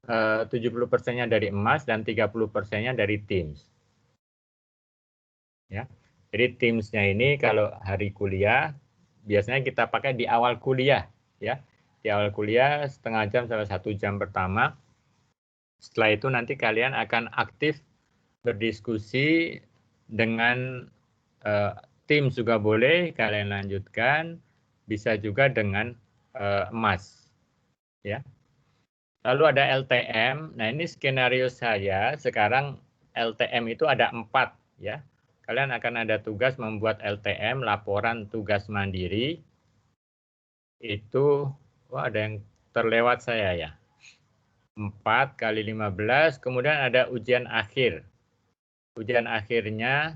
70%-nya dari emas dan 30%-nya dari Teams. Ya. Jadi Teams-nya ini kalau hari kuliah biasanya kita pakai di awal kuliah, ya. Di awal kuliah setengah jam sampai 1 jam pertama. Setelah itu nanti kalian akan aktif berdiskusi dengan Teams juga boleh kalian lanjutkan, bisa juga dengan emas, ya. Lalu ada LTM. Nah, ini skenario saya sekarang LTM itu ada 4, ya. Kalian akan ada tugas membuat LTM, laporan tugas mandiri. Itu, ada yang terlewat saya ya. 4 kali 15, kemudian ada ujian akhir. Ujian akhirnya,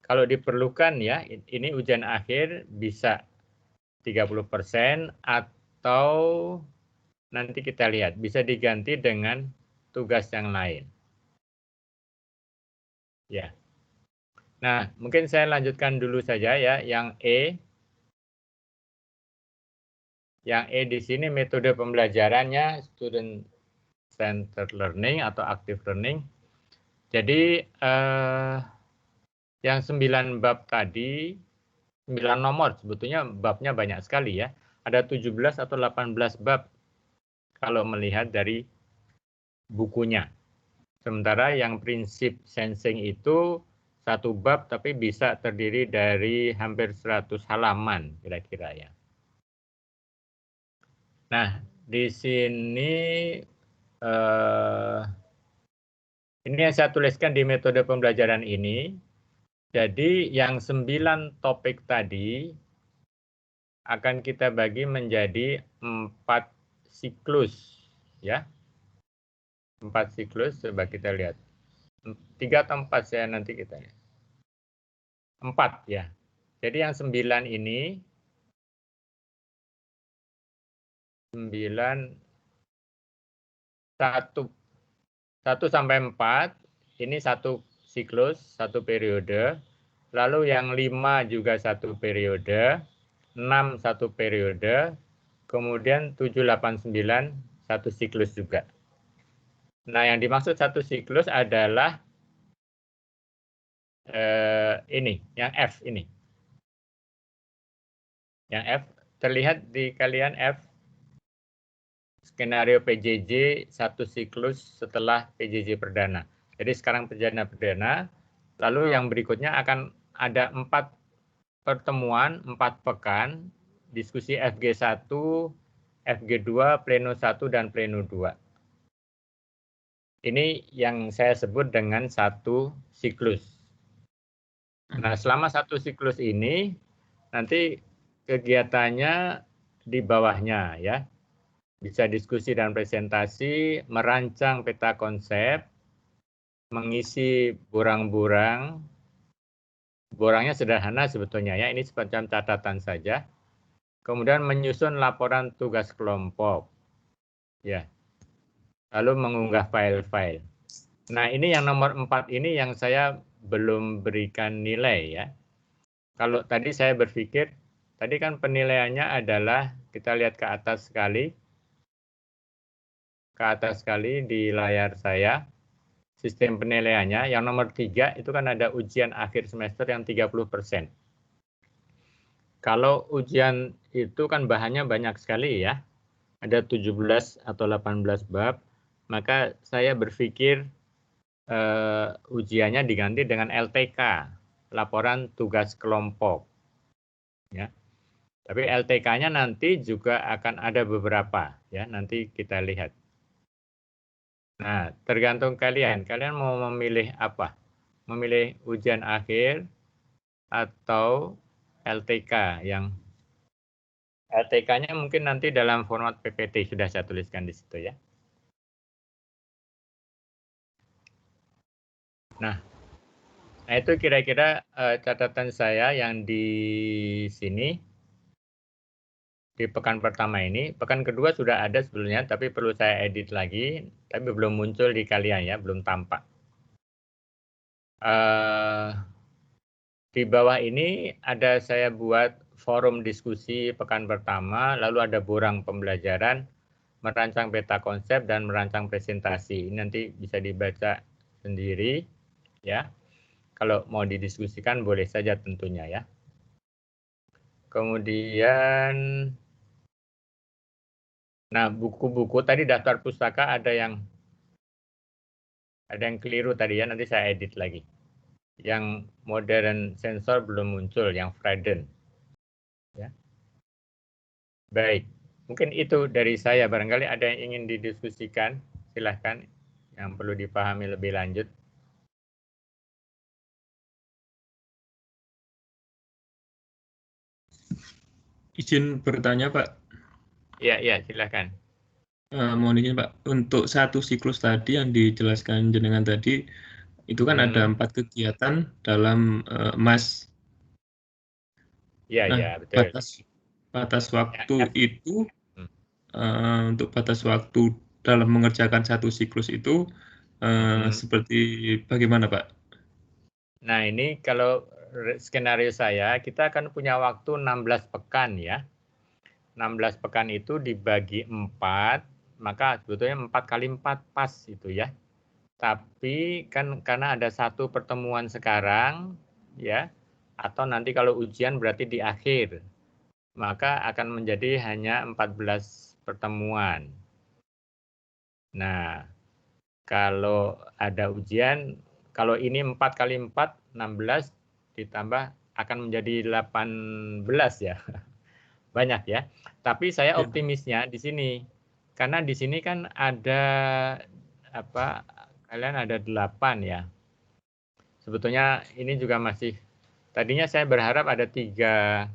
kalau diperlukan ya, ini ujian akhir bisa 30% atau nanti kita lihat, bisa diganti dengan tugas yang lain. Ya. Nah, mungkin saya lanjutkan dulu saja ya, yang E. Yang E di sini metode pembelajarannya student centered learning atau active learning. Jadi yang 9 bab tadi, 9 nomor sebetulnya babnya banyak sekali ya. Ada 17 atau 18 bab kalau melihat dari bukunya. Sementara yang prinsip sensing itu 1 bab tapi bisa terdiri dari hampir 100 halaman kira-kira ya. Nah, di sini ini yang saya tuliskan di metode pembelajaran ini. Jadi yang 9 topik tadi akan kita bagi menjadi 4 siklus, ya. 4 siklus, coba kita lihat. 3 atau 4 saya nanti kita lihat. 4 ya. Jadi yang 9 ini 9 1 sampai 4 ini 1 siklus, 1 periode. Lalu yang 5 juga 1 periode, 6 1 periode, kemudian 7, 8, 9 1 siklus juga. Nah, yang dimaksud 1 siklus adalah ini, yang F ini. Yang F terlihat di kalian F skenario PJJ 1 siklus setelah PJJ perdana. Jadi sekarang perdana, lalu yang berikutnya akan ada 4 pertemuan, 4 pekan, diskusi FG1, FG2, Pleno 1, dan Pleno 2. Ini yang saya sebut dengan 1 siklus. Nah, selama 1 siklus ini, nanti kegiatannya di bawahnya ya. Bisa diskusi dan presentasi, merancang peta konsep, mengisi borang-borang. Borangnya sederhana sebetulnya ya, ini semacam catatan saja. Kemudian menyusun laporan tugas kelompok. Ya. Lalu mengunggah file-file. Nah, ini yang nomor 4 ini yang saya belum berikan nilai ya. Kalau tadi saya berpikir, tadi kan penilaiannya adalah, kita lihat ke atas sekali di layar saya, sistem penilaiannya, yang nomor 3 itu kan ada ujian akhir semester yang 30%. Kalau ujian itu kan bahannya banyak sekali ya, ada 17 atau 18 bab, maka saya berpikir ujiannya diganti dengan LTK, laporan tugas kelompok. Ya. Tapi LTK-nya nanti juga akan ada beberapa, ya nanti kita lihat. Nah, tergantung kalian. Kalian mau memilih apa? Memilih ujian akhir atau LTK yang LTK-nya mungkin nanti dalam format PPT sudah saya tuliskan di situ ya. Nah, itu kira-kira catatan saya yang di sini di pekan pertama ini. Pekan kedua sudah ada sebelumnya, tapi perlu saya edit lagi, tapi belum muncul di kalian ya, belum tampak. Di bawah ini ada saya buat forum diskusi pekan pertama, lalu ada borang pembelajaran. merancang peta konsep dan merancang presentasi. Ini nanti bisa dibaca sendiri ya. Kalau mau didiskusikan boleh saja tentunya ya. Kemudian nah, buku-buku tadi daftar pustaka ada yang keliru tadi ya, nanti saya edit lagi. Yang modern sensor belum muncul, yang Friden. Ya. Baik, mungkin itu dari saya. Barangkali ada yang ingin didiskusikan, silahkan yang perlu dipahami lebih lanjut. Izin bertanya, Pak. Iya, silahkan. Mohon izin, Pak. Untuk satu siklus tadi yang dijelaskan jenengan tadi, itu kan ada 4 kegiatan dalam emas. Nah, Betul. batas waktu Ya, itu, untuk batas waktu dalam mengerjakan satu siklus itu seperti bagaimana, Pak? Nah, ini kalau skenario saya, kita akan punya waktu 16 pekan ya. 16 pekan itu dibagi 4, maka sebetulnya 4 kali 4 pas itu ya. Tapi kan karena ada satu pertemuan sekarang ya, atau nanti kalau ujian berarti di akhir, maka akan menjadi hanya 14 pertemuan. Nah, kalau ada ujian, kalau ini 4 kali 4, 16 ditambah akan menjadi 18 ya. Banyak ya. Tapi saya Ya. optimisnya di sini. Karena di sini kan ada apa? Kalian ada 8 ya. Sebetulnya ini juga masih tadinya saya berharap ada tiga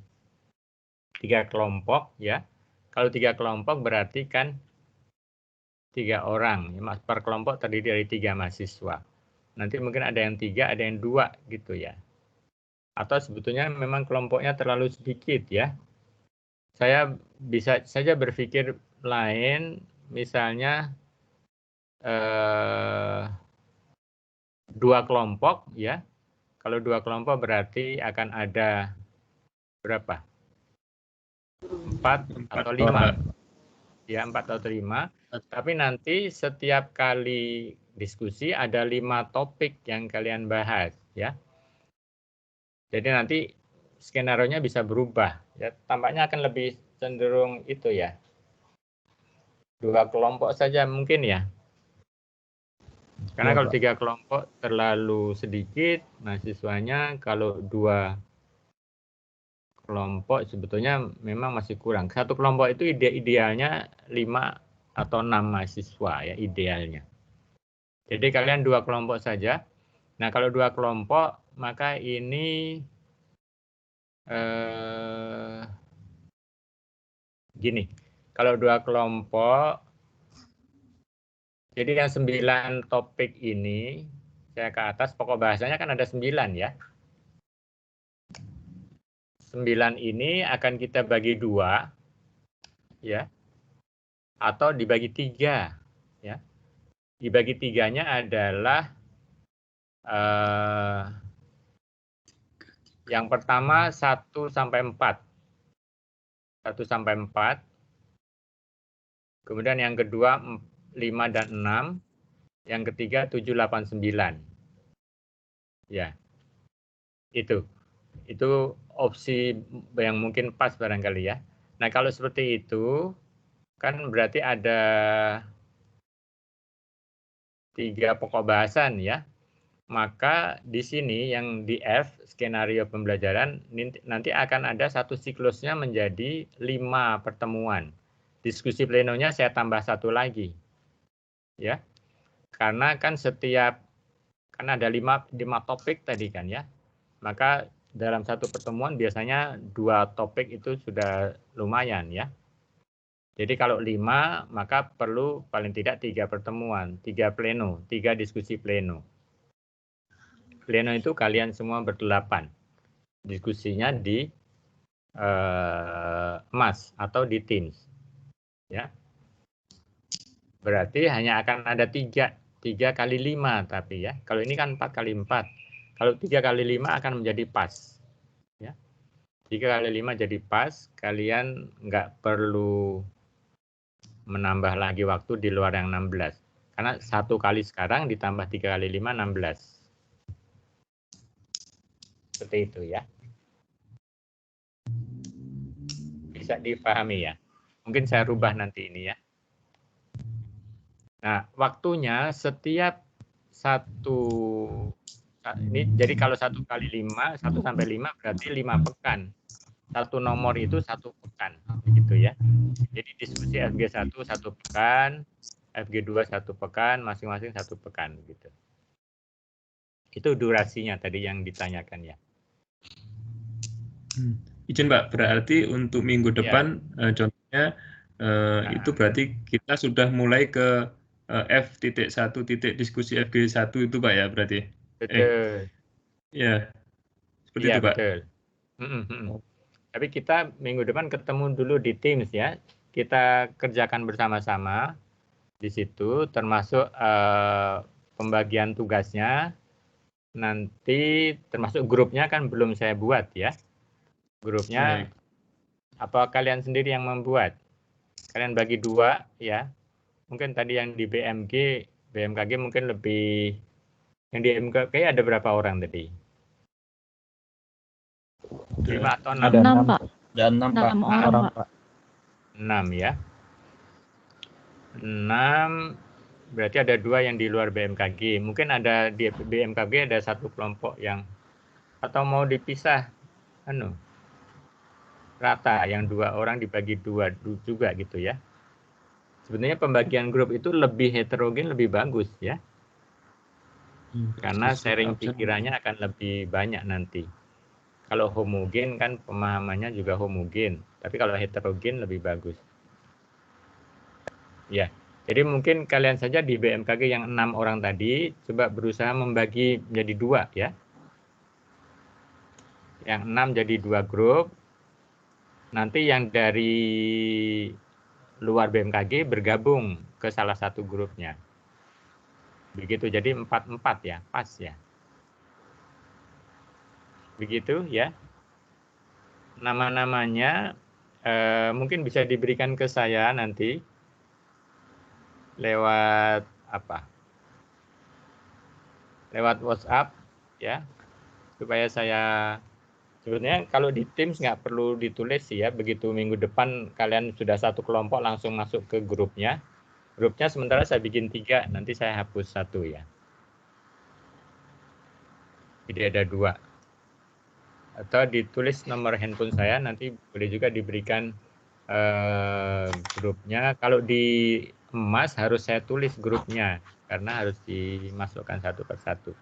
kelompok ya. Kalau 3 kelompok berarti kan 3 orang. Per kelompok terdiri dari 3 mahasiswa. Nanti mungkin ada yang 3, ada yang 2 gitu ya. Atau sebetulnya memang kelompoknya terlalu sedikit ya. Saya bisa saja berpikir lain, misalnya 2 kelompok ya. Kalau 2 kelompok berarti akan ada berapa? 4 atau 5. Ya, 4 atau 5. Tapi nanti setiap kali diskusi ada 5 topik yang kalian bahas ya. Jadi nanti skenario-nya bisa berubah ya. Tampaknya akan lebih cenderung itu ya. 2 kelompok saja mungkin ya. Karena Ya, kalau Pak. 3 kelompok terlalu sedikit mahasiswanya, kalau 2 kelompok sebetulnya memang masih kurang. Satu kelompok itu idealnya 5 atau 6 mahasiswa ya idealnya. Jadi kalian 2 kelompok saja. Nah, kalau 2 kelompok maka ini gini. Kalau 2 kelompok, jadi yang 9 topik ini saya ke atas, pokok bahasanya kan ada 9 ya. 9 ini akan kita bagi 2 ya, atau dibagi 3 ya. Dibagi 3-nya adalah yang pertama 1 sampai 4. 1 sampai 4. Kemudian yang kedua 5 dan 6. Yang ketiga 7, 8, 9. Ya, itu opsi yang mungkin pas barangkali ya. Nah, kalau seperti itu kan berarti ada 3 pokok bahasan ya. Maka di sini yang di F, skenario pembelajaran, nanti akan ada satu siklusnya menjadi 5 pertemuan. Diskusi plenonya saya tambah 1 lagi. Ya. Karena kan kan ada 5 topik tadi kan ya. Maka dalam satu pertemuan biasanya 2 topik itu sudah lumayan ya. Jadi kalau 5 maka perlu paling tidak 3 pertemuan, 3 pleno, 3 diskusi pleno. Pleno itu kalian semua berdelapan. Diskusinya di Mas atau di Teams. Ya. Berarti hanya akan ada 3 kali 5 tapi ya. Kalau ini kan 4 kali 4. Kalau 3 kali 5 akan menjadi pas. Ya. 3 kali 5 jadi pas, kalian nggak perlu menambah lagi waktu di luar yang 16. Karena 1 kali sekarang ditambah 3 kali 5, 16. Seperti itu ya. Bisa dipahami ya. Mungkin saya rubah nanti ini ya. Nah, waktunya setiap ini jadi kalau 1 kali 5, 1 sampai 5 berarti 5 pekan. Satu nomor itu 1 pekan, begitu ya. Jadi diskusi FG1 1 pekan, FG2 1 pekan, masing-masing 1 pekan gitu. Itu durasinya tadi yang ditanyakan ya. Izin Pak, berarti untuk minggu depan contohnya itu berarti kita sudah mulai ke F.1 diskusi FG1 itu Pak ya berarti? Betul. Ya, seperti Iya, itu Pak. betul. Tapi kita minggu depan ketemu dulu di Teams ya. Kita kerjakan bersama-sama di situ, termasuk pembagian tugasnya. Nanti termasuk grupnya kan belum saya buat ya. Grupnya apa kalian sendiri yang membuat? Kalian bagi 2 ya. Mungkin tadi yang di BMKG mungkin lebih, yang di BMKG ada berapa orang tadi? 5 atau 6? Ada 6 Pak. Ada 6 orang Pak. 6 ya. 6 berarti ada 2 yang di luar BMKG. Mungkin ada di BMKG ada 1 kelompok yang, atau mau dipisah rata, yang 2 orang dibagi 2 juga gitu ya. Sebenarnya pembagian grup itu lebih heterogen, lebih bagus ya. Karena sharing pikirannya akan lebih banyak nanti. Kalau homogen kan pemahamannya juga homogen, tapi kalau heterogen lebih bagus. Ya, jadi mungkin kalian saja di BMKG yang 6 orang tadi coba berusaha membagi menjadi 2 ya. Yang 6 jadi 2 grup. Nanti yang dari luar BMKG bergabung ke salah satu grupnya. Begitu, jadi 4-4 ya, pas ya. Begitu ya. Nama-namanya mungkin bisa diberikan ke saya nanti lewat apa? Lewat WhatsApp ya. Supaya saya, sebenarnya kalau di Teams nggak perlu ditulis sih ya. Begitu minggu depan kalian sudah satu kelompok langsung masuk ke grupnya. Grupnya sementara saya bikin 3, nanti saya hapus 1 ya. Jadi ada 2. Atau ditulis nomor handphone saya, nanti boleh juga diberikan grupnya. Kalau di emas harus saya tulis grupnya, karena harus dimasukkan 1 per 1.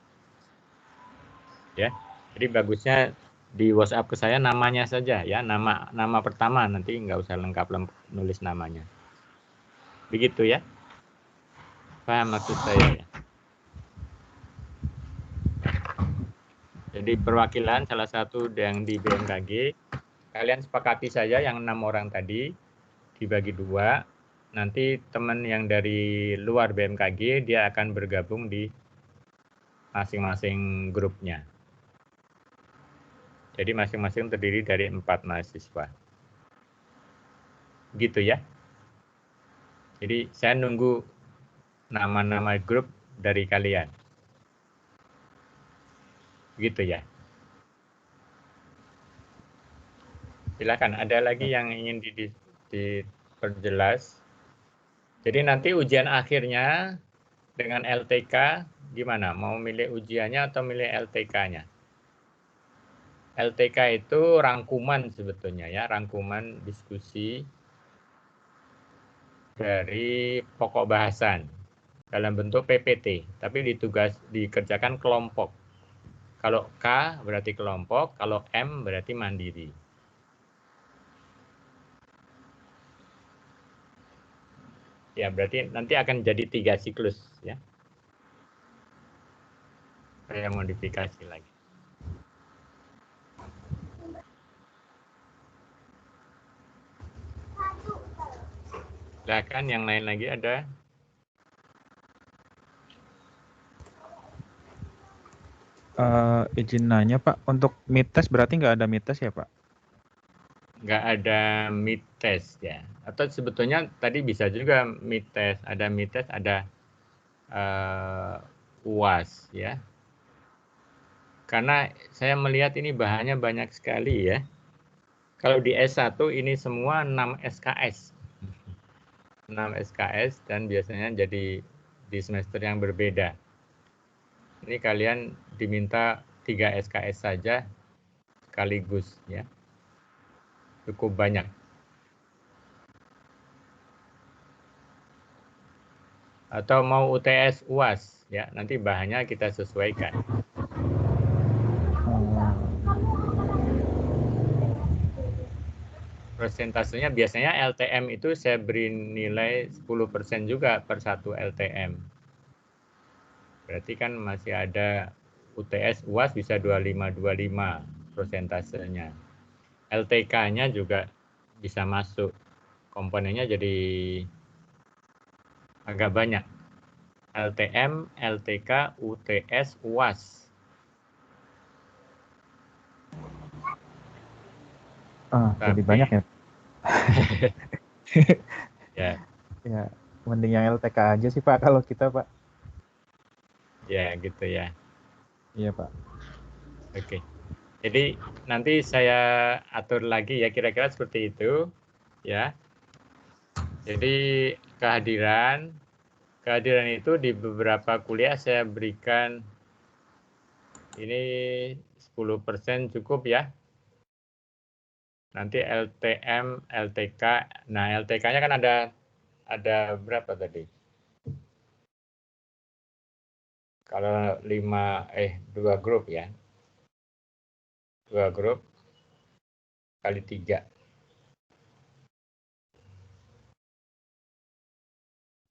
Ya, jadi bagusnya di WhatsApp ke saya namanya saja ya, nama pertama, nanti nggak usah lengkap nulis namanya. Begitu ya. Paham maksud saya ya? Jadi perwakilan salah satu yang di BMKG, kalian sepakati saja yang 6 orang tadi dibagi 2. Nanti teman yang dari luar BMKG dia akan bergabung di masing-masing grupnya. Jadi masing-masing terdiri dari 4 mahasiswa. Gitu ya. Jadi saya nunggu nama-nama grup dari kalian. Gitu ya. Silakan, ada lagi yang ingin diperjelas. Jadi nanti ujian akhirnya dengan LTK gimana? Mau milih ujiannya atau milih LTK-nya? LTK itu rangkuman sebetulnya ya, rangkuman diskusi dari pokok bahasan dalam bentuk PPT, tapi dikerjakan kelompok. Kalau K berarti kelompok, kalau M berarti mandiri. Ya, berarti nanti akan jadi 3 siklus ya. Saya modifikasi lagi. Silakan yang lain lagi ada? Izin nanya Pak, untuk mid test berarti nggak ada mid test ya Pak? Nggak ada mid test ya. Atau sebetulnya tadi bisa juga MITES, ada UAS ya. Karena saya melihat ini bahannya banyak sekali ya. Kalau di S1 ini semua 6 SKS. 6 SKS dan biasanya jadi di semester yang berbeda. Ini kalian diminta 3 SKS saja sekaligus ya. Cukup banyak. Atau mau UTS UAS ya, nanti bahannya kita sesuaikan. Persentasenya biasanya LTM itu saya beri nilai 10% juga per satu LTM. Berarti kan masih ada UTS UAS bisa 25 persentasenya. LTK-nya juga bisa masuk. Komponennya jadi agak banyak. LTM, LTK, UTS, UAS. Jadi banyak ya. Ya. Ya, mending yang LTK aja sih Pak kalau kita Pak. Ya, gitu ya. Iya Pak. Oke. Jadi nanti saya atur lagi ya kira-kira seperti itu ya. Jadi kehadiran itu di beberapa kuliah saya berikan ini 10% cukup ya. Nanti LTM, LTK. Nah, LTK-nya kan ada berapa tadi? Kalau 2 grup ya. 2 grup kali 3.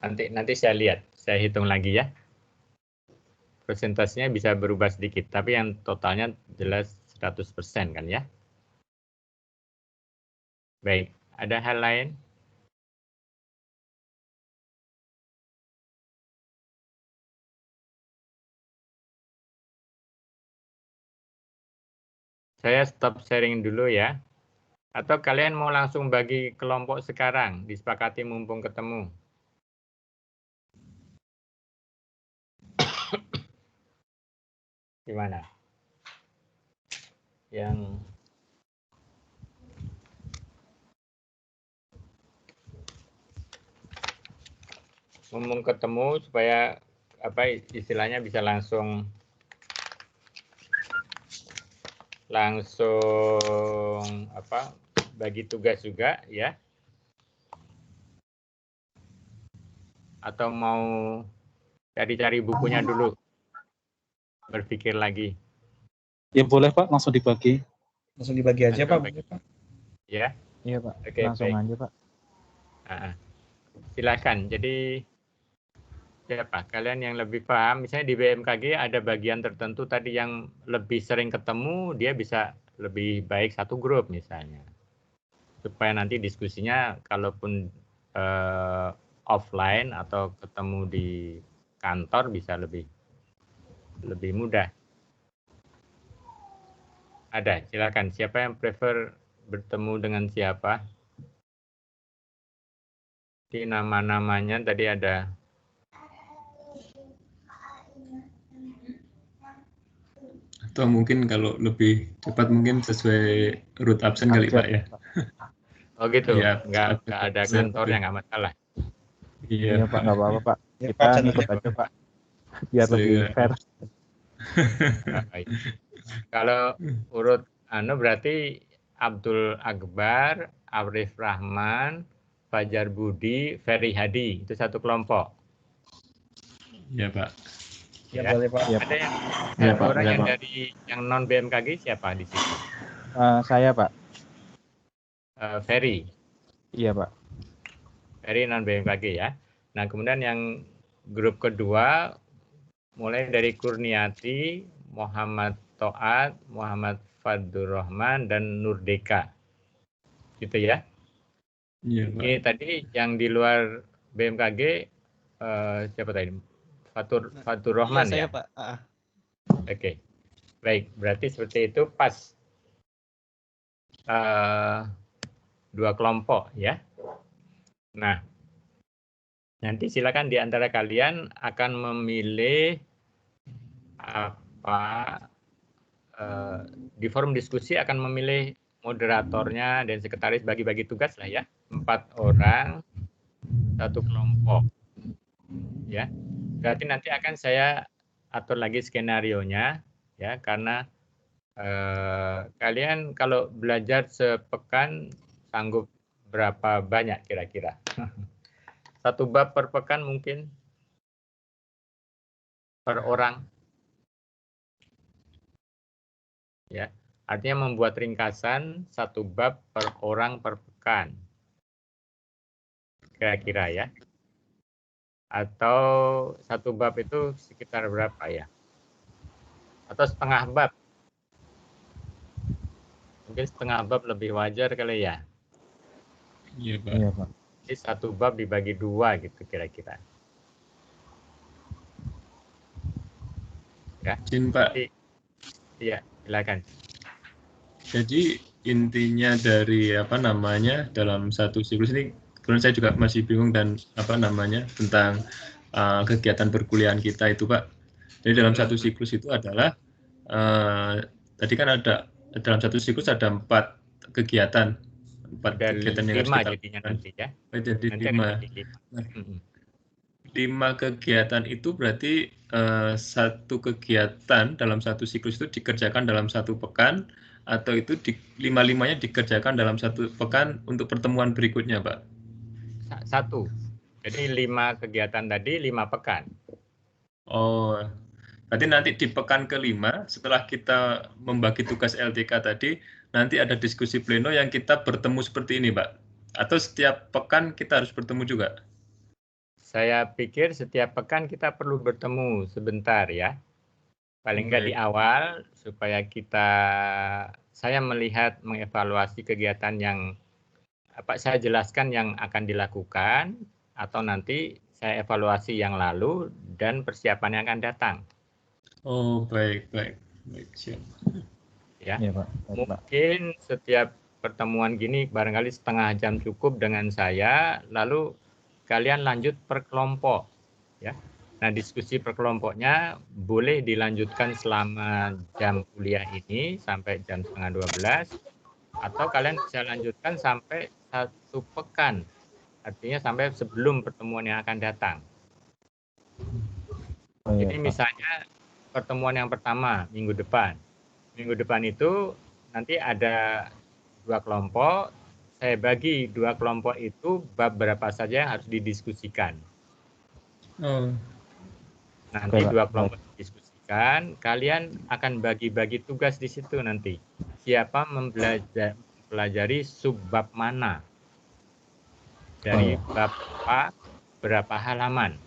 Nanti saya lihat, saya hitung lagi ya. Presentasinya bisa berubah sedikit, tapi yang totalnya jelas 100% kan ya. Baik, ada hal lain? Saya stop sharing dulu ya. Atau kalian mau langsung bagi kelompok sekarang, disepakati mumpung ketemu. Gimana? Yang mumpung ketemu supaya istilahnya bisa langsung bagi tugas juga ya. Atau mau cari-cari bukunya dulu. Berpikir lagi. Ya boleh Pak, langsung dibagi. Langsung dibagi aja Pak. Ya. Iya Pak. Oke, langsung baik. aja Pak. Silakan. Jadi siapa? Kalian yang lebih paham, misalnya di BMKG ada bagian tertentu tadi yang lebih sering ketemu, dia bisa lebih baik satu grup misalnya. Supaya nanti diskusinya kalaupun offline atau ketemu di kantor bisa lebih mudah. Ada, silakan. Siapa yang prefer bertemu dengan siapa? Di nama-namanya tadi ada. Atau mungkin kalau lebih cepat mungkin sesuai root absen kali Pak ya. Oh gitu, ya, nggak ada kantornya, nggak masalah. Iya Pak, nggak apa-apa Pak. Ya, Kita Pak, ngikut aja Pak. Biar lebih fair. Kalau urut berarti Abdul Akbar, Arif Rahman, Fajar Budi, Ferry Hadi, itu satu kelompok. Iya Pak. Ya, boleh Pak. Ada yang orang yang dari yang non BMKG siapa di sini? Saya Pak. Ferry. Iya Pak. Ferry non BMKG ya. Nah kemudian yang grup kedua mulai dari Kurniati, Muhammad Toat, Muhammad Fadur Rahman, dan Nurdeka. Gitu ya. Iya, Pak. Ini tadi yang di luar BMKG siapa tadi? Fatur Rahman ya? Saya Pak. Oke. Baik, berarti seperti itu pas 2 kelompok ya. Nah, nanti silakan di antara kalian akan memilih di forum diskusi akan memilih moderatornya dan sekretaris, bagi-bagi tugas lah ya, 4 orang satu kelompok ya. Berarti nanti akan saya atur lagi skenarionya ya, karena kalian kalau belajar sepekan sanggup berapa banyak kira-kira? Satu bab per pekan mungkin per orang ya. Artinya membuat ringkasan satu bab per orang per pekan. Kira-kira ya. Atau satu bab itu sekitar berapa ya? Atau setengah bab. Mungkin setengah bab lebih wajar kali ya. Iya, Pak. Iya, Pak. Jadi satu bab dibagi 2 gitu kira-kira. Ya. Izin, Pak. Iya, silakan. Jadi intinya dari dalam satu siklus ini, kebetulan saya juga masih bingung dan tentang kegiatan perkuliahan kita itu, Pak. Jadi dalam satu siklus itu adalah tadi kan ada dalam satu siklus ada 4 kegiatan, 4 kegiatan yang harus kita jadinya lakukan. nanti ya. Jadi Nanti 5. ada 5 kegiatan itu berarti satu kegiatan dalam satu siklus itu dikerjakan dalam satu pekan, atau itu 5-5-nya dikerjakan dalam satu pekan untuk pertemuan berikutnya, Pak? Satu. Jadi 5 kegiatan tadi 5 pekan. Oh, berarti nanti di pekan ke-5 setelah kita membagi tugas LTK tadi, nanti ada diskusi pleno yang kita bertemu seperti ini, Pak? Atau setiap pekan kita harus bertemu juga? Saya pikir setiap pekan kita perlu bertemu sebentar ya. Paling nggak di awal supaya saya melihat mengevaluasi kegiatan yang saya jelaskan yang akan dilakukan, atau nanti saya evaluasi yang lalu dan persiapan yang akan datang. Oh, baik, siap. Ya. Iya, Pak. Mungkin setiap pertemuan gini barangkali setengah jam cukup dengan saya, lalu kalian lanjut per kelompok ya. Nah, diskusi per kelompoknya boleh dilanjutkan selama jam kuliah ini sampai jam 11:30, atau kalian bisa lanjutkan sampai 1 pekan. Artinya sampai sebelum pertemuan yang akan datang. Oh, iya, Jadi Pak. misalnya pertemuan yang pertama minggu depan. Minggu depan itu nanti ada 2 kelompok. Saya bagi 2 kelompok itu bab berapa saja yang harus didiskusikan. Oh. Nanti 2 kelompok didiskusikan, kalian akan bagi-bagi tugas di situ nanti. Siapa mempelajari subbab mana? Dari bab apa, berapa halaman.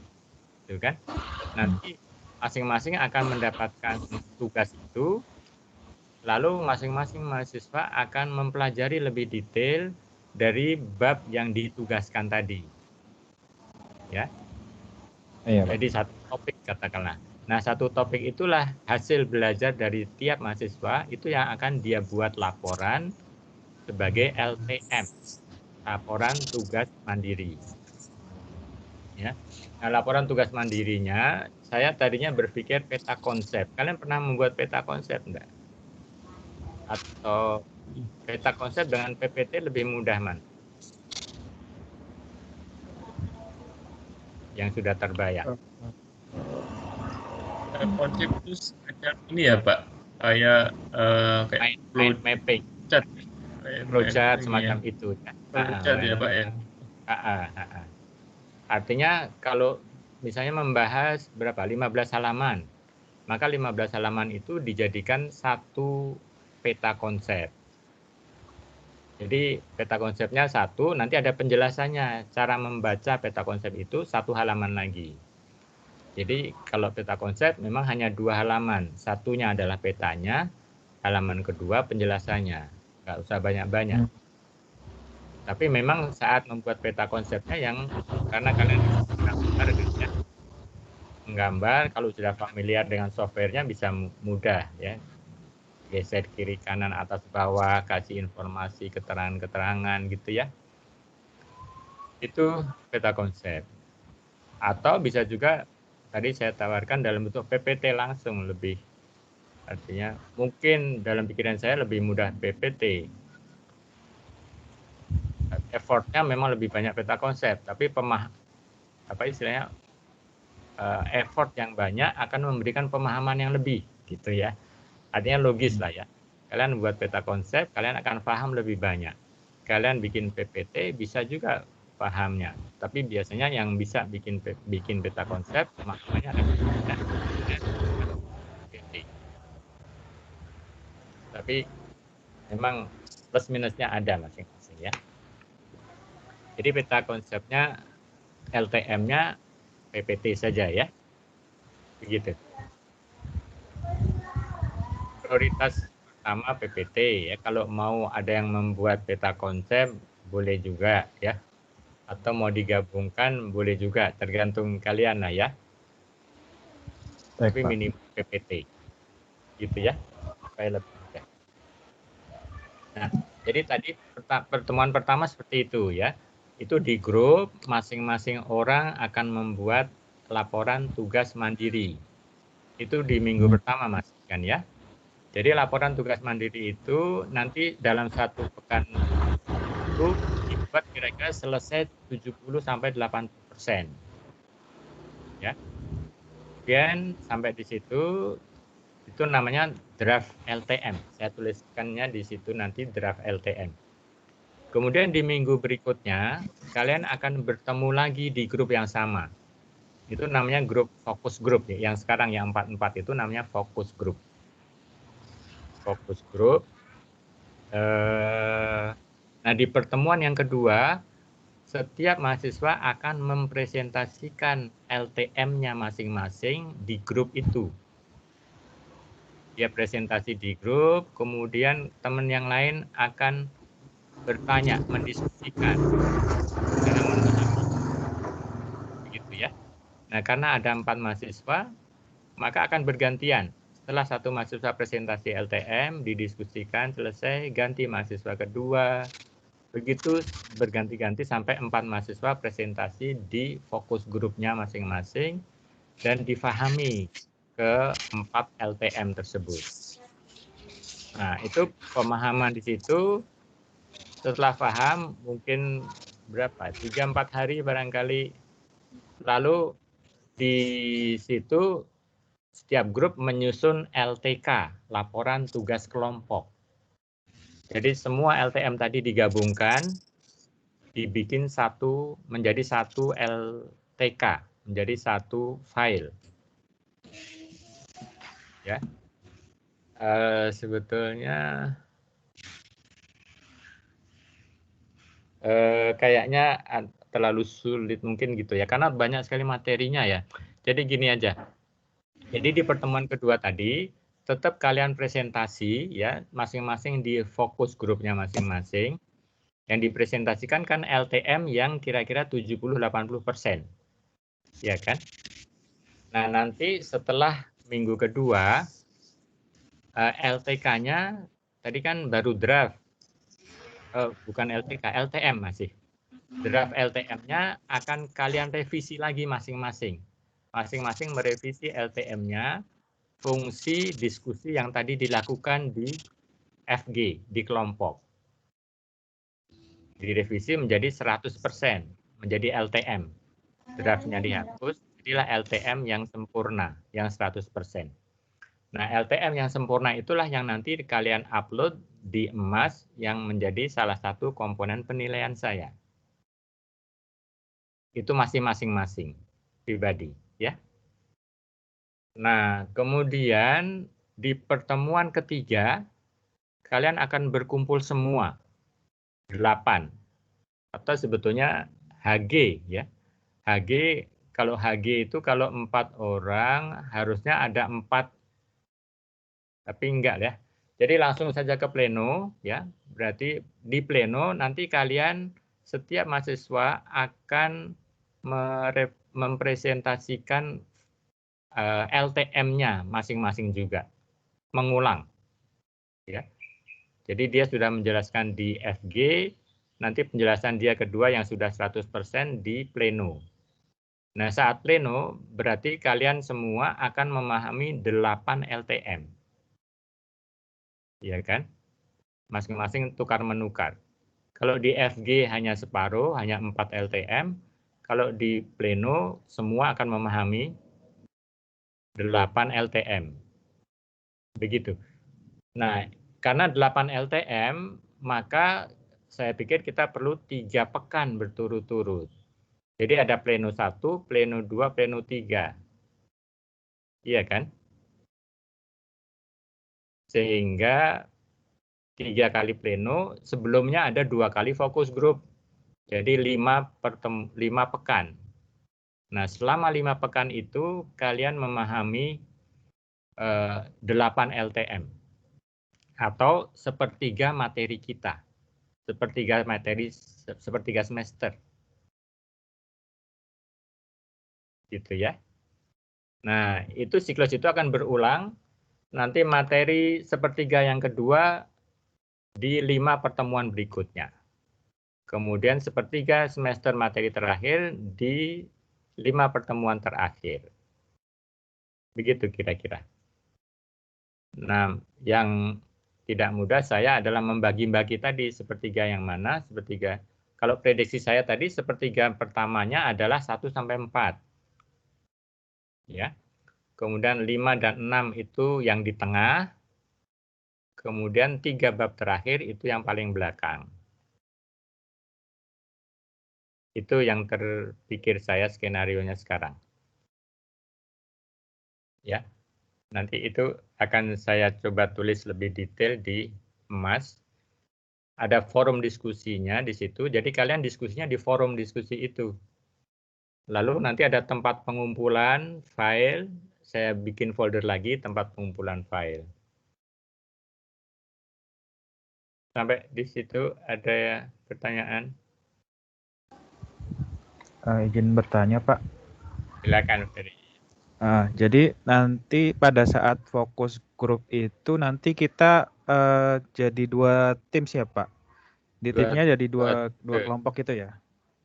Gitu kan? Nanti masing-masing akan mendapatkan tugas itu, lalu masing-masing mahasiswa akan mempelajari lebih detail dari bab yang ditugaskan tadi. Ya. Iya, Jadi satu topik katakanlah. Nah, satu topik itulah hasil belajar dari tiap mahasiswa, itu yang akan dia buat laporan sebagai LTM, laporan tugas mandiri. Ya. Nah, laporan tugas mandirinya, saya tadinya berpikir peta konsep. Kalian pernah membuat peta konsep enggak? Atau peta konsep dengan PPT lebih mudah, Man? Yang sudah terbayang. Konsep itu semacam ini ya, Pak, kayak mind mapping, flowchart semacam itu. Flowchart ya, Pak ya. Artinya kalau misalnya membahas 15 halaman, maka 15 halaman itu dijadikan satu peta konsep. Jadi peta konsepnya satu, nanti ada penjelasannya. Cara membaca peta konsep itu 1 halaman lagi. Jadi kalau peta konsep memang hanya 2 halaman. Satunya adalah petanya, halaman kedua penjelasannya. Nggak usah banyak-banyak. Tapi memang saat membuat peta konsepnya yang karena kalian menggambar, kalau sudah familiar dengan softwarenya bisa mudah ya. Geser kiri kanan atas bawah, kasih informasi keterangan-keterangan gitu ya. Itu peta konsep. Atau bisa juga tadi saya tawarkan dalam bentuk PPT langsung lebih. Artinya mungkin dalam pikiran saya lebih mudah PPT. Effortnya memang lebih banyak peta konsep, tapi effort yang banyak akan memberikan pemahaman yang lebih, gitu ya. Artinya logis lah ya. Kalian buat peta konsep, kalian akan paham lebih banyak. Kalian bikin PPT bisa juga pahamnya, tapi biasanya yang bisa bikin peta konsep maknanya adalah PPT. Tapi memang plus minusnya ada masing-masing ya. Jadi peta konsepnya LTM-nya PPT saja ya. Begitu. Prioritas pertama PPT ya. Kalau mau ada yang membuat peta konsep boleh juga ya. Atau mau digabungkan boleh juga, tergantung kalian lah ya. Tapi minimum PPT. Gitu ya. Supaya lebih mudah. Nah, jadi tadi pertemuan pertama seperti itu ya. Itu di grup masing-masing orang akan membuat laporan tugas mandiri. Itu di minggu pertama Mas kan ya. Jadi laporan tugas mandiri itu nanti dalam 1 pekan itu dibuat kira-kira selesai 70 sampai 80%. Ya. Kemudian sampai di situ itu namanya draft LTM. Saya tuliskannya di situ nanti draft LTM. Kemudian di minggu berikutnya kalian akan bertemu lagi di grup yang sama. Itu namanya grup fokus grup ya. Yang sekarang yang 44 itu namanya fokus grup. Fokus grup. Nah, di pertemuan yang kedua, setiap mahasiswa akan mempresentasikan LTM-nya masing-masing di grup itu. Dia presentasi di grup, kemudian teman yang lain akan bertanya, mendiskusikan. Begitu ya. Nah, karena ada 4 mahasiswa, maka akan bergantian. Setelah satu mahasiswa presentasi LTM, didiskusikan, selesai, ganti mahasiswa kedua. Begitu berganti-ganti sampai 4 mahasiswa presentasi di fokus grupnya masing-masing dan difahami ke 4 LTM tersebut. Nah, itu pemahaman di situ. Setelah paham, mungkin berapa? 3-4 hari barangkali. Lalu di situ setiap grup menyusun LTK, laporan tugas kelompok. Jadi semua LTM tadi digabungkan, dibikin menjadi satu LTK, menjadi satu file. Ya, sebetulnya kayaknya terlalu sulit mungkin gitu ya, karena banyak sekali materinya ya. Jadi gini aja. Jadi di pertemuan kedua tadi, tetap kalian presentasi ya, masing-masing di fokus grupnya masing-masing. Yang dipresentasikan kan LTM yang kira-kira 70-80%. Ya kan? Nah, nanti setelah minggu kedua, LTK-nya tadi kan baru draft. Bukan LTK, LTM masih. Draft LTM-nya akan kalian revisi lagi masing-masing. Masing-masing merevisi LTM-nya, fungsi diskusi yang tadi dilakukan di FG, di kelompok. Direvisi menjadi 100%, menjadi LTM. Draftnya dihapus, jadilah LTM yang sempurna, yang 100%. Nah, LTM yang sempurna itulah yang nanti kalian upload di emas yang menjadi salah satu komponen penilaian saya. Itu masih masing-masing pribadi, ya. Nah, kemudian di pertemuan ketiga, kalian akan berkumpul semua, 8. Atau sebetulnya HG, ya. HG, kalau HG itu kalau 4 orang, harusnya ada 4. Tapi enggak ya. Jadi langsung saja ke pleno, ya. Berarti di pleno nanti kalian setiap mahasiswa akan mempresentasikan LTM-nya masing-masing juga, mengulang. Ya. Jadi dia sudah menjelaskan di FG, nanti penjelasan dia kedua yang sudah 100% di pleno. Nah, saat pleno berarti kalian semua akan memahami 8 LTM. Iya kan? Masing-masing tukar menukar. Kalau di FG hanya separuh, hanya 4 LTM. Kalau di pleno semua akan memahami 8 LTM. Begitu. Nah, karena 8 LTM, maka saya pikir kita perlu 3 pekan berturut-turut. Jadi ada pleno 1, pleno 2, pleno 3. Iya kan? Sehingga 3 kali pleno, sebelumnya ada 2 kali fokus grup. Jadi 5 pekan. Nah, selama 5 pekan itu kalian memahami 8 LTM. Atau sepertiga materi kita. Sepertiga semester. Gitu ya. Nah, itu siklus itu akan berulang. Nanti materi sepertiga yang kedua di 5 pertemuan berikutnya. Kemudian sepertiga semester materi terakhir di 5 pertemuan terakhir. Begitu kira-kira. Nah, yang tidak mudah saya adalah membagi-bagi tadi sepertiga yang mana, sepertiga. Kalau prediksi saya tadi sepertiga pertamanya adalah 1 sampai 4. Ya. Kemudian 5 dan 6 itu yang di tengah. Kemudian 3 bab terakhir itu yang paling belakang. Itu yang terpikir saya skenarionya sekarang. Ya. Nanti itu akan saya coba tulis lebih detail di emas. Ada forum diskusinya di situ. Jadi kalian diskusinya di forum diskusi itu. Lalu nanti ada tempat pengumpulan file. Saya bikin folder lagi tempat pengumpulan file. Sampai di situ ada pertanyaan? Izin bertanya, Pak. Silakan, Ferry. Jadi nanti pada saat fokus grup itu nanti kita jadi 2 tim ya, Pak? Di timnya jadi dua kelompok itu ya?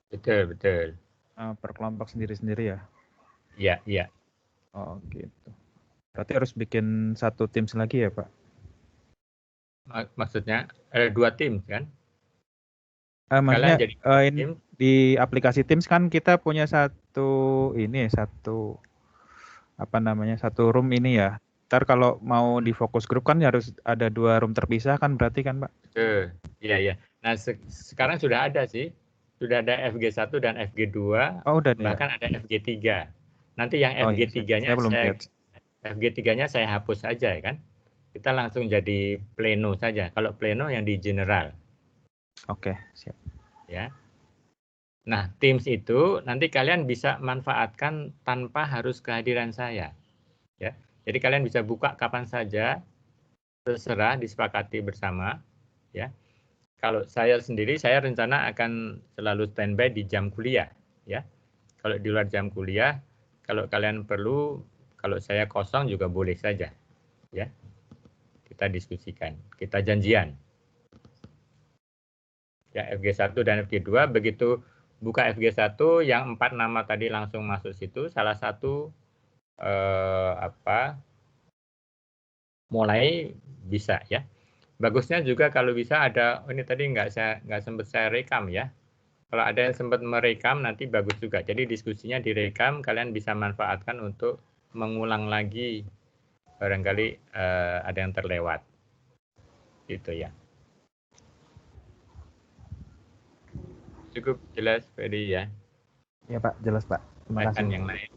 Betul, betul. Per kelompok sendiri-sendiri ya? Iya, iya. Oh, gitu. Berarti harus bikin 1 tim lagi ya, Pak? Maksudnya ada 2 tim kan? Maksudnya jadi tim. di aplikasi Teams kan kita punya satu room ini ya. Ntar kalau mau di fokus grup kan harus ada 2 room terpisah kan berarti kan, Pak? Iya, iya. Nah, sekarang sudah ada sih. Sudah ada FG1 dan FG2. Oh, udah bahkan ada FG3. Nanti yang FG3-nya FG3-nya saya hapus aja kan. Kita langsung jadi pleno saja. Kalau pleno yang di general. Oke, siap. Ya. Nah, Teams itu nanti kalian bisa manfaatkan tanpa harus kehadiran saya. Ya. Jadi kalian bisa buka kapan saja, terserah disepakati bersama. Ya. Kalau saya sendiri, saya rencana akan selalu standby di jam kuliah. Ya. Kalau di luar jam kuliah, kalau kalian perlu, kalau saya kosong juga boleh saja. Ya. Kita diskusikan, kita janjian. Ya, FG1 dan FG2 begitu buka FG1 yang 4 nama tadi langsung masuk situ, salah satu mulai bisa ya. Bagusnya juga kalau bisa ada, ini tadi nggak sempat saya rekam ya. Kalau ada yang sempat merekam nanti bagus juga. Jadi diskusinya direkam, kalian bisa manfaatkan untuk mengulang lagi barangkali ada yang terlewat. Gitu ya. Cukup jelas, Ferry ya? Iya, Pak. Jelas, Pak. Terima kasih. Yang lain.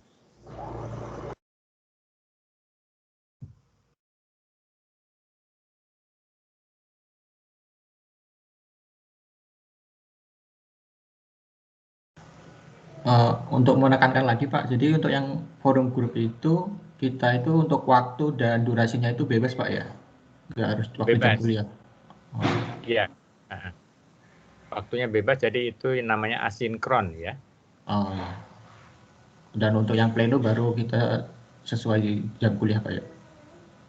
Untuk menekankan lagi, Pak, jadi untuk yang forum grup itu, kita itu untuk waktu dan durasinya itu bebas, Pak ya? Nggak harus waktu jam kuliah? Iya. Waktunya bebas, jadi itu namanya asinkron ya. Oh, ya. Dan untuk yang pleno baru kita sesuai jam kuliah, Pak ya?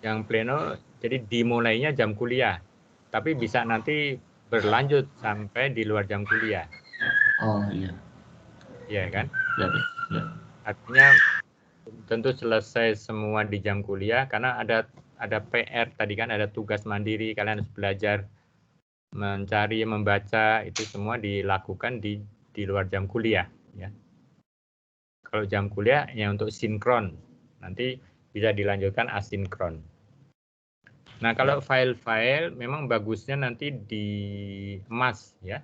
Yang pleno, jadi dimulainya jam kuliah. Tapi bisa nanti berlanjut sampai di luar jam kuliah. Oh iya. Iya kan? Ya, ya. Artinya tentu selesai semua di jam kuliah karena ada PR tadi kan, ada tugas mandiri, kalian harus belajar mencari, membaca, itu semua dilakukan di luar jam kuliah ya. Kalau jam kuliah ya untuk sinkron, nanti bisa dilanjutkan asinkron. Nah, kalau file-file memang bagusnya nanti diemas ya.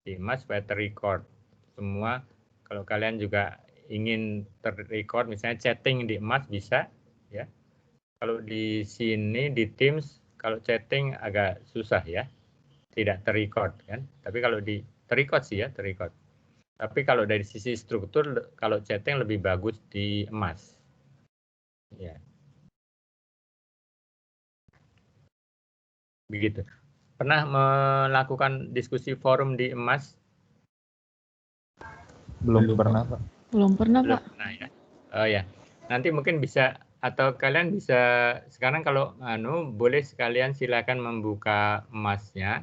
Diemas supaya terrecord. Semua kalau kalian juga ingin terrecord misalnya chatting diemas bisa ya. Kalau di sini di Teams kalau chatting agak susah ya. Tidak terrecord kan. Tapi kalau di terrecord sih ya, terrecord. Tapi kalau dari sisi struktur kalau chatting lebih bagus diemas. Ya. Begitu. Pernah melakukan diskusi forum di emas? Belum pernah, Pak. Belum pernah, Belum Pak. pernah ya. Oh ya. Nanti mungkin bisa atau kalian bisa sekarang kalau boleh sekalian silakan membuka emasnya.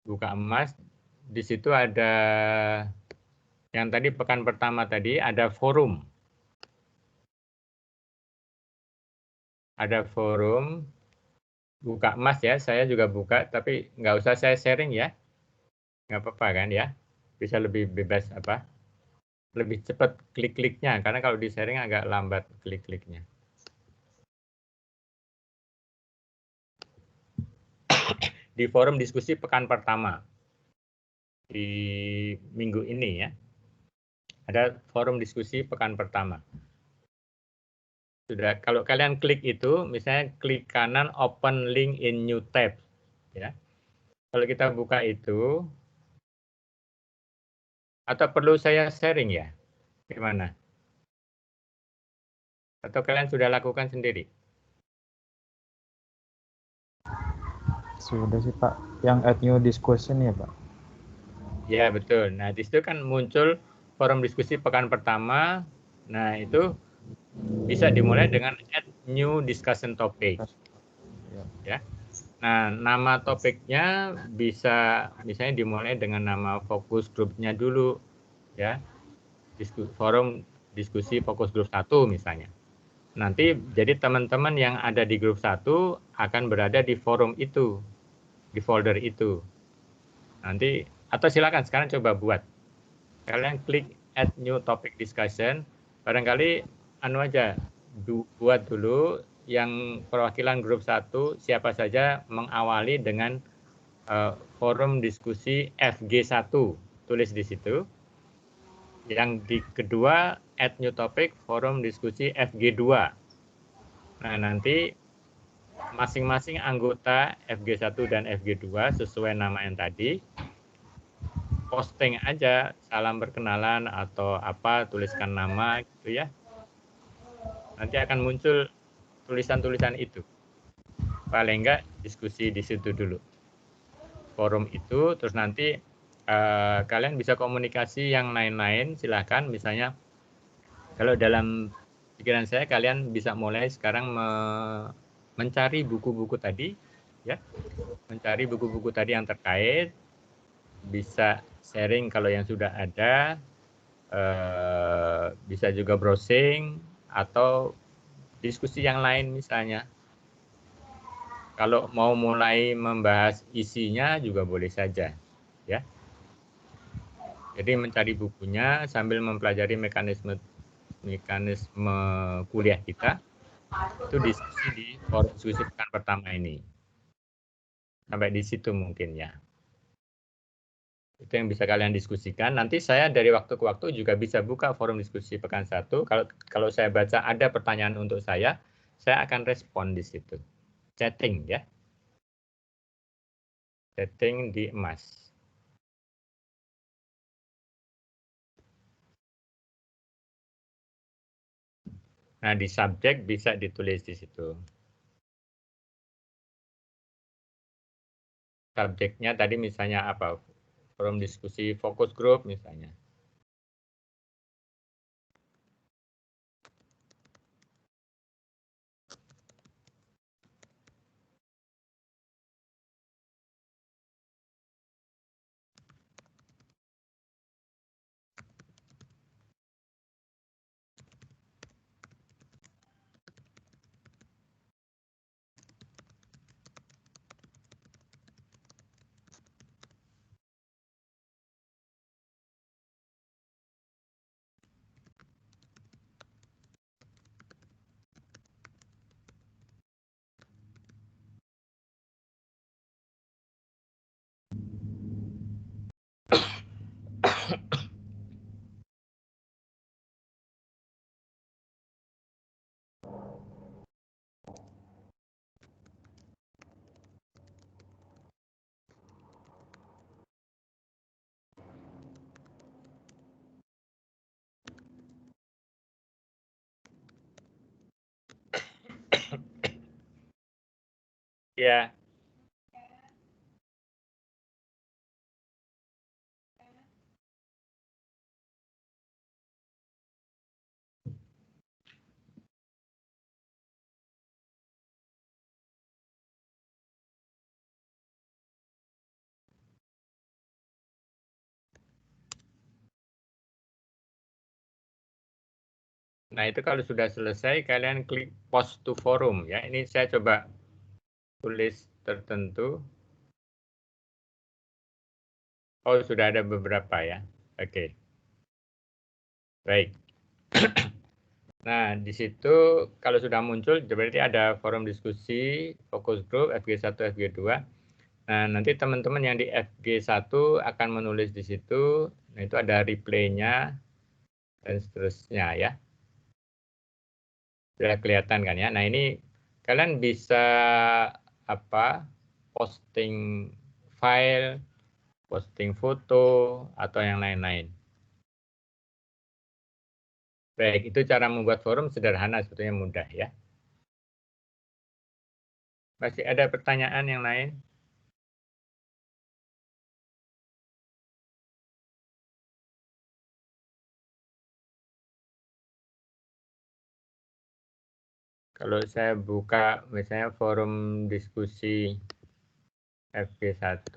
Buka emas. Di situ ada yang tadi pekan pertama tadi ada forum. Ada forum. Buka emas ya, saya juga buka, tapi nggak usah saya sharing ya. Nggak apa-apa kan ya. Bisa lebih bebas apa. Lebih cepat klik-kliknya, karena kalau di sharing agak lambat klik-kliknya. Di forum diskusi pekan pertama. Di minggu ini ya. Ada forum diskusi pekan pertama. Sudah, kalau kalian klik itu, misalnya klik kanan open link in new tab. Ya. Kalau kita buka itu, atau perlu saya sharing ya? Gimana? Atau kalian sudah lakukan sendiri? Sudah sih, Pak. Yang add new discussion ya, Pak? Ya, betul. Nah, di situ kan muncul forum diskusi pekan pertama. Nah, itu bisa dimulai dengan add new discussion topic. Ya. Nah, nama topiknya bisa misalnya dimulai dengan nama fokus grupnya dulu. Ya. Forum diskusi fokus grup 1 misalnya. Nanti jadi teman-teman yang ada di grup 1 akan berada di forum itu, di folder itu. Nanti atau silakan sekarang coba buat. Kalian klik add new topic discussion, barangkali aja buat dulu yang perwakilan grup 1 siapa saja mengawali dengan forum diskusi FG1, tulis di situ. Yang di kedua add new topic forum diskusi FG2. Nah, nanti masing-masing anggota FG1 dan FG2 sesuai nama yang tadi posting aja salam perkenalan atau apa, tuliskan nama gitu ya. Nanti akan muncul tulisan-tulisan itu. Paling enggak diskusi di situ dulu. Forum itu, terus nanti kalian bisa komunikasi yang lain-lain, silahkan. Misalnya kalau dalam pikiran saya kalian bisa mulai sekarang mencari buku-buku tadi, ya, mencari buku-buku tadi yang terkait, bisa sharing kalau yang sudah ada, bisa juga browsing atau diskusi yang lain misalnya. Kalau mau mulai membahas isinya juga boleh saja, ya. Jadi mencari bukunya sambil mempelajari mekanisme kuliah kita, itu diskusi di forum diskusi pekan pertama ini. Sampai di situ mungkin ya. Itu yang bisa kalian diskusikan. Nanti saya dari waktu ke waktu juga bisa buka forum diskusi pekan 1. Kalau saya baca ada pertanyaan untuk saya akan respon di situ. Chatting ya. Chatting di emas. Nah, di subjek bisa ditulis di situ. Subjeknya tadi misalnya apa? Forum diskusi fokus grup misalnya. Ya. Nah, itu kalau sudah selesai, kalian klik post to forum. Ya, ini saya coba tulis tertentu. Oh, sudah ada beberapa ya. Oke. Baik. Nah, di situ kalau sudah muncul, berarti ada forum diskusi, fokus group, FG1, FG2. Nah, nanti teman-teman yang di FG1 akan menulis di situ. Nah, itu ada replay-nya dan seterusnya ya. Sudah kelihatan kan ya. Nah, ini kalian bisa posting file, posting foto atau yang lain-lain. Baik, itu cara membuat forum sederhana, sebetulnya mudah ya. Masih ada pertanyaan yang lain? Kalau saya buka misalnya forum diskusi FG1,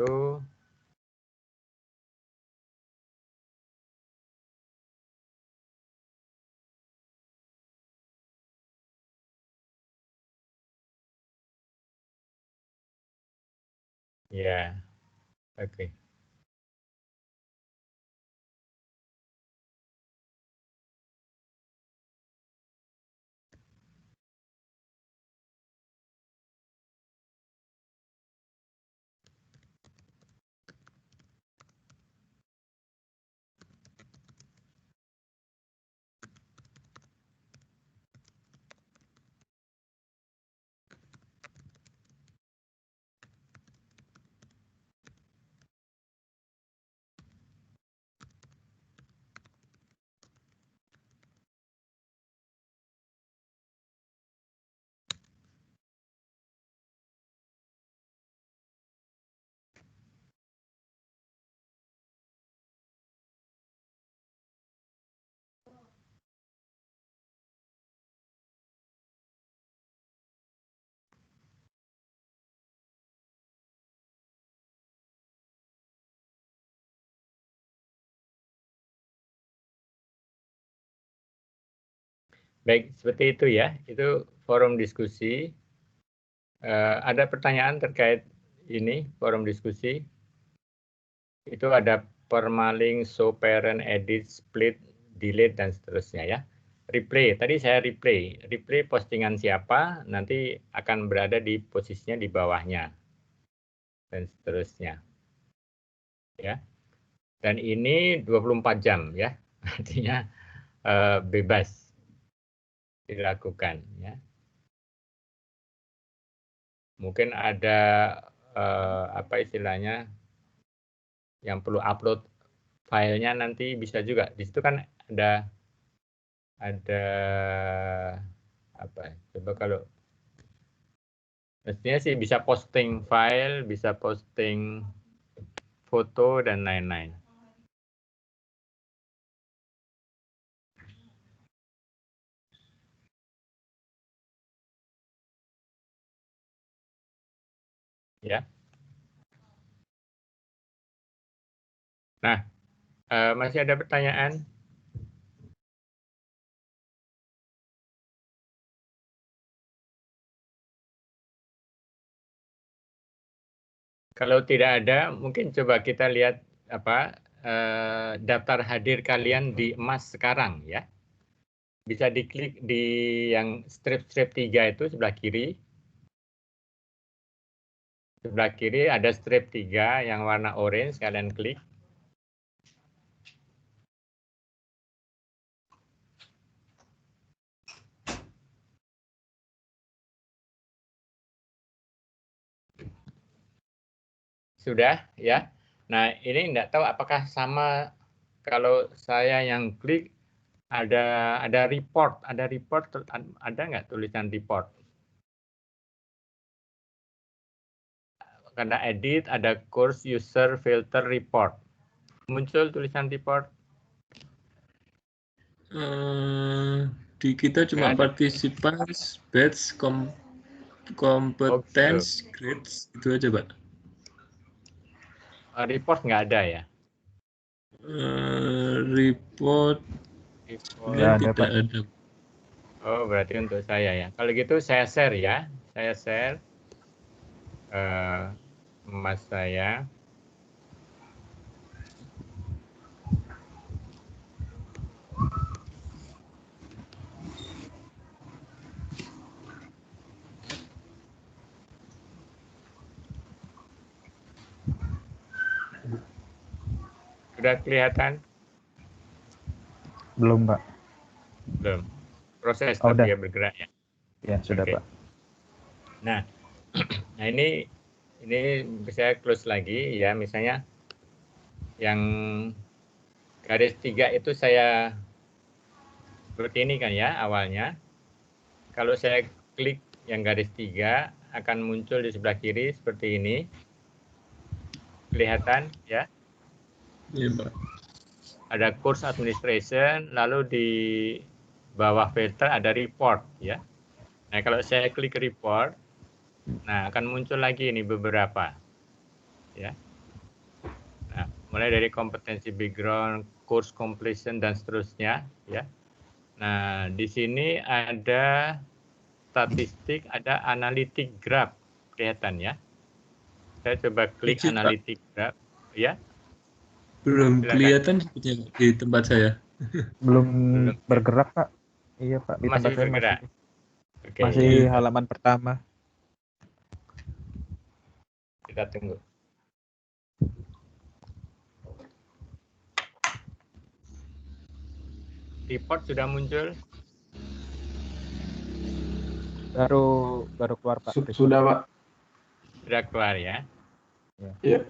ya, oke. Baik, seperti itu ya. Itu forum diskusi. Ada pertanyaan terkait ini, forum diskusi? Itu ada permaling, show parent, edit, split, delete, dan seterusnya ya. Replay, tadi saya replay. Replay postingan siapa, nanti akan berada di posisinya di bawahnya. Dan seterusnya. Ya. Dan ini 24 jam ya. Artinya bebas dilakukan ya. Mungkin ada apa istilahnya yang perlu upload filenya nanti bisa juga. Di situ kan ada apa? Coba kalau mestinya sih bisa posting file, bisa posting foto dan lain-lain. Ya. Nah, masih ada pertanyaan? Kalau tidak ada, mungkin coba kita lihat daftar hadir kalian di emas sekarang ya. Bisa diklik di yang strip-strip 3 itu sebelah kiri. Sebelah kiri ada strip 3 yang warna orange, kalian klik. Sudah ya. Nah, ini enggak tahu apakah sama kalau saya yang klik ada report, ada nggak tulisan report? karena edit ada course user filter report. Muncul tulisan report. Di kita cuma participants, batch, competence, grades, itu aja, Pak. Report nggak ada ya? Report Nggak ada, tidak Pak. ada. Oh, berarti untuk saya ya. Kalau gitu saya share ya. Saya share Mas saya. Sudah kelihatan? Belum, Pak. Belum. Proses Oh, tapi udah. ya bergerak ya. Ya, sudah, Oke. Pak. Nah, nah ini saya close lagi ya, misalnya yang garis 3 itu saya seperti ini kan ya awalnya. Kalau saya klik yang garis 3 akan muncul di sebelah kiri seperti ini. Kelihatan ya? Iya, Pak. Ada course administration, lalu di bawah filter ada report ya. Nah, kalau saya klik report, nah akan muncul lagi ini beberapa ya. Nah, mulai dari kompetensi background, course completion dan seterusnya ya. Nah, di sini ada statistik, ada analytic graph kelihatan ya. Saya coba klik Izin, Pak. analytic graph ya. Belum Silakan. kelihatan sepertinya di tempat saya. Belum Belum. bergerak, Pak. Iya, Pak. Di Masih tempat saya bergerak. Oke, masih Iya. halaman pertama. kita tunggu. Report sudah muncul? Baru keluar, Pak. Sudah, Pak. Sudah keluar ya. Iya.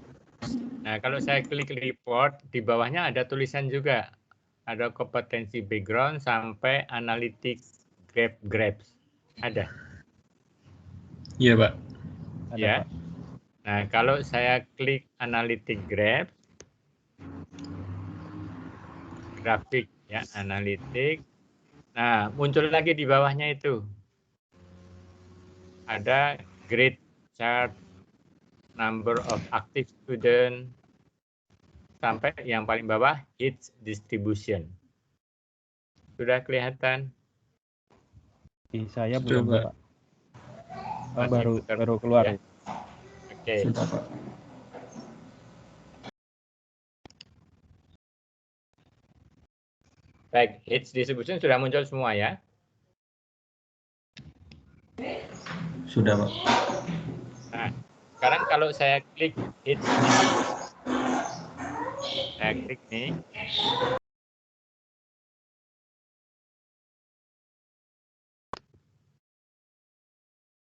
Nah, kalau saya klik report, di bawahnya ada tulisan juga. Ada kompetensi background sampai analytics grabs. Ada. Iya, Pak. Ada, Ya. Pak. Nah, kalau saya klik analytic graph, grafik ya, analitik. Nah, muncul lagi di bawahnya itu. Ada grade chart, number of active student, sampai yang paling bawah its distribution. Sudah kelihatan? Di saya Sudah, belum, Pak. Pak. Oh, Masih muter, baru keluar ya? ya. Oke. Sudah, Pak. Baik, its distribution sudah muncul semua ya. Sudah, Pak. Nah, sekarang kalau saya klik its distribution, saya klik nih.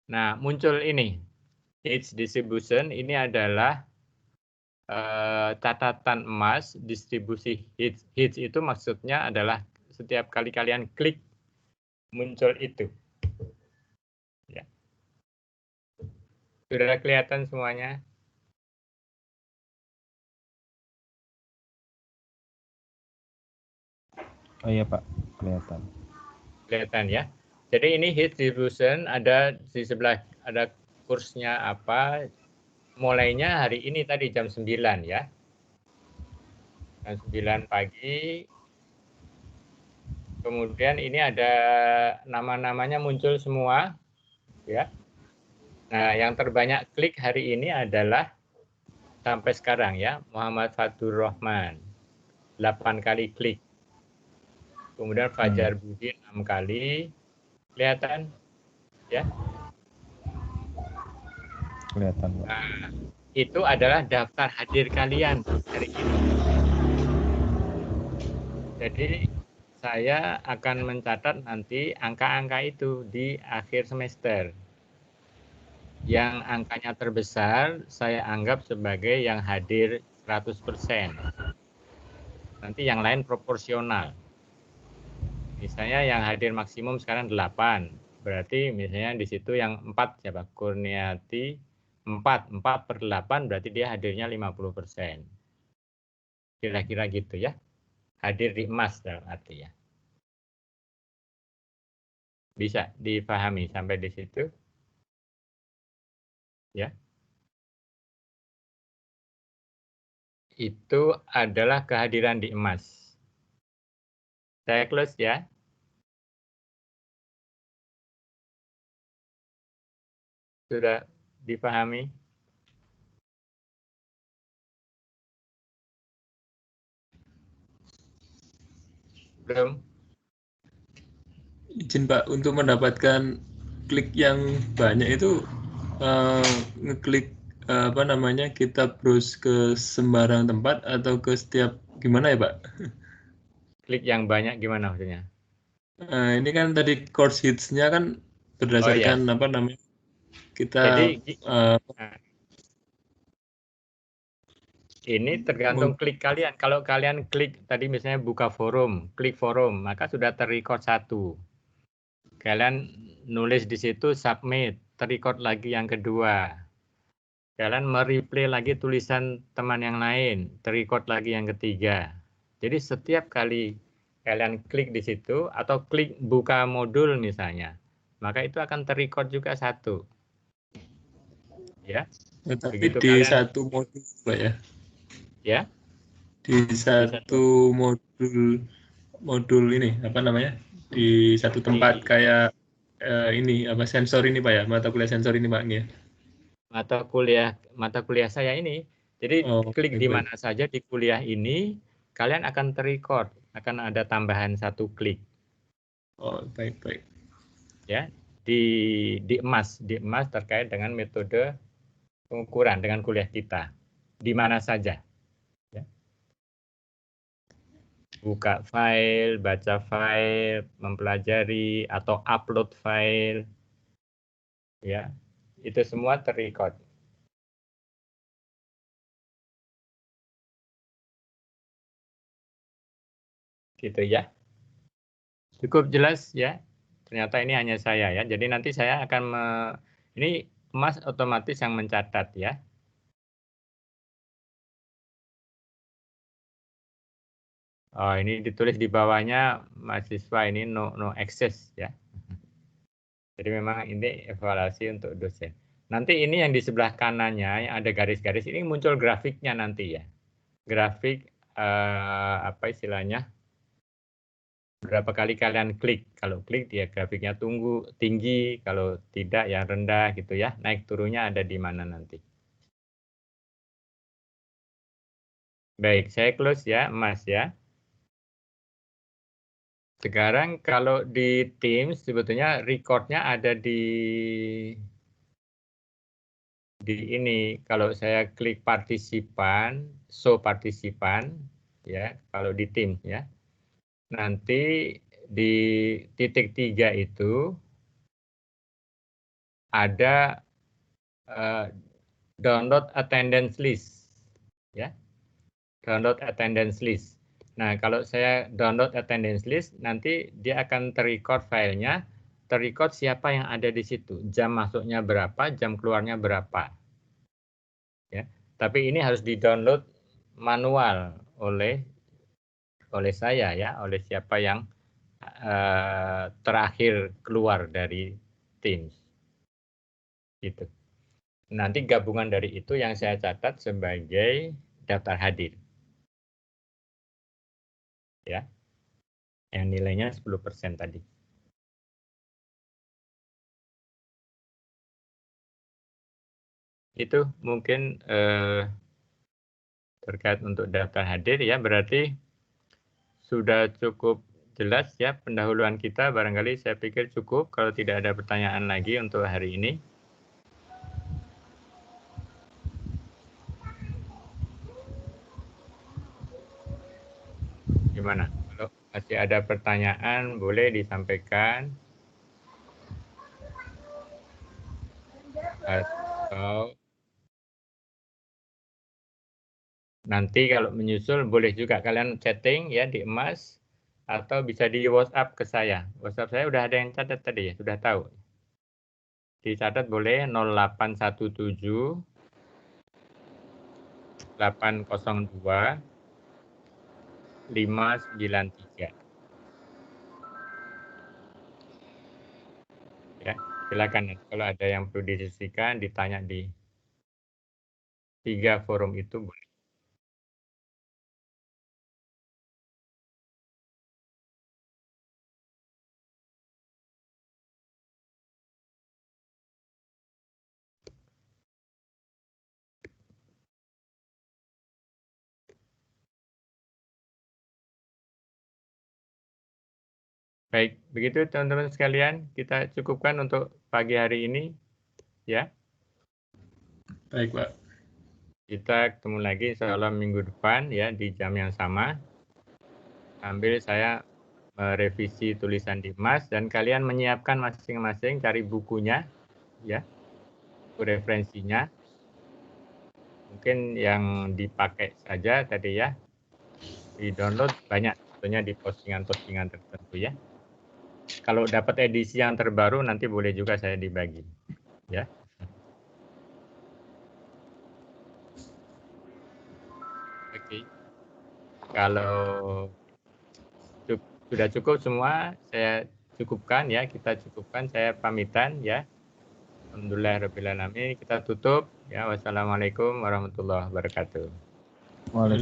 Nah, muncul ini. Its distribution ini adalah catatan emas distribusi hits. Hits itu maksudnya adalah setiap kali kalian klik muncul itu. Ya. Sudah kelihatan semuanya? Oh iya, Pak. Kelihatan. Kelihatan ya. Jadi ini hits distribution, ada di sebelah, ada kursnya apa, mulainya hari ini tadi jam 9 ya. Jam 9 pagi. Kemudian ini ada nama-namanya muncul semua ya. Nah, yang terbanyak klik hari ini adalah sampai sekarang ya, Muhammad Fatur Rahman 8 kali klik. Kemudian Fajar Budi 6 kali. Kelihatan ya? Kelihatan, Pak. Nah, itu adalah daftar hadir kalian hari ini. Jadi saya akan mencatat nanti angka-angka itu di akhir semester. Yang angkanya terbesar saya anggap sebagai yang hadir 100%. Nanti yang lain proporsional. Misalnya yang hadir maksimum sekarang 8. Berarti misalnya di situ yang 4 siapa? Kurniati, 4/8 berarti dia hadirnya 50%. Kira-kira gitu ya. Hadir di emas dalam arti ya. Bisa dipahami sampai di situ? Ya. Itu adalah kehadiran di emas. Saya close ya. Sudah dipahami? Belum? Izin Pak, untuk mendapatkan klik yang banyak itu ngeklik apa namanya, kita browse ke sembarang tempat atau ke setiap gimana ya Pak? Klik yang banyak gimana maksudnya? Ini kan tadi course hits-nya kan berdasarkan apa namanya, kita Jadi ini tergantung klik kalian. Kalau kalian klik tadi misalnya buka forum, klik forum, maka sudah terrecord 1. Kalian nulis di situ submit, terrecord lagi yang kedua. Kalian mereplay lagi tulisan teman yang lain, terrecord lagi yang ketiga. Jadi setiap kali kalian klik di situ atau klik buka modul misalnya, maka itu akan terrecord juga 1. Ya. Tapi Begitu di kalian, satu modul Pak ya. Ya. Di satu modul ini apa namanya? Di satu tempat kayak ini apa sensor ini Pak ya, mata kuliah sensor ini Pak ya. Mata kuliah saya ini. Jadi klik di mana saja di kuliah ini, kalian akan terrecord, akan ada tambahan 1 klik. Oh, baik. Ya, di emas terkait dengan metode pengukuran dengan kuliah kita. Di mana saja. Ya. Buka file, baca file, mempelajari atau upload file. Ya. Itu semua terrecord. Gitu ya. Cukup jelas ya. Ternyata ini hanya saya ya. Jadi nanti saya akan ini Mas otomatis yang mencatat ya. Oh, ini ditulis di bawahnya mahasiswa ini no access ya. Jadi memang ini evaluasi untuk dosen. Nanti ini yang di sebelah kanannya yang ada garis-garis ini muncul grafiknya nanti ya. Grafik apa istilahnya? Berapa kali kalian klik. Kalau klik dia grafiknya tinggi, kalau tidak ya rendah gitu ya. Naik turunnya ada di mana nanti. Baik, saya close ya, Mas ya. Sekarang kalau di Teams sebetulnya recordnya ada di ini. Kalau saya klik partisipan, show partisipan ya, kalau di Teams ya. Nanti di titik 3 itu ada download attendance list ya. Download attendance list. Nah, kalau saya download attendance list, nanti dia akan terrecord filenya, terrecord siapa yang ada di situ, jam masuknya berapa, jam keluarnya berapa. Ya, tapi ini harus di-download manual oleh saya ya, oleh siapa yang terakhir keluar dari Teams. Gitu. Nanti gabungan dari itu yang saya catat sebagai daftar hadir. Ya. Yang nilainya 10% tadi. Itu mungkin terkait untuk daftar hadir ya, berarti sudah cukup jelas ya pendahuluan kita, barangkali saya pikir cukup kalau tidak ada pertanyaan lagi untuk hari ini. Gimana? Kalau masih ada pertanyaan boleh disampaikan. Atau nanti kalau menyusul boleh juga kalian chatting ya di Emas atau bisa di WhatsApp ke saya. WhatsApp saya udah ada yang catat tadi ya, sudah tahu. dicatat boleh 0817 802 593. Ya, silakan kalau ada yang perlu didiskusikan, ditanya di 3 forum itu boleh. Baik, begitu teman-teman sekalian, kita cukupkan untuk pagi hari ini, ya. Baik, Pak. Kita ketemu lagi insya Allah minggu depan ya di jam yang sama. Sambil saya merevisi tulisan Dimas dan kalian menyiapkan masing-masing cari bukunya, ya, buku referensinya. Mungkin yang dipakai saja tadi ya, di download banyak, tentunya di postingan-postingan tertentu ya. Kalau dapat edisi yang terbaru nanti boleh juga saya dibagi, ya. Oke. Kalau sudah cukup semua, saya cukupkan ya, kita cukupkan, saya pamitan ya. Alhamdulillahirabbil alamin, kita tutup ya. Wassalamualaikum warahmatullahi wabarakatuh. Waalaikumsalam.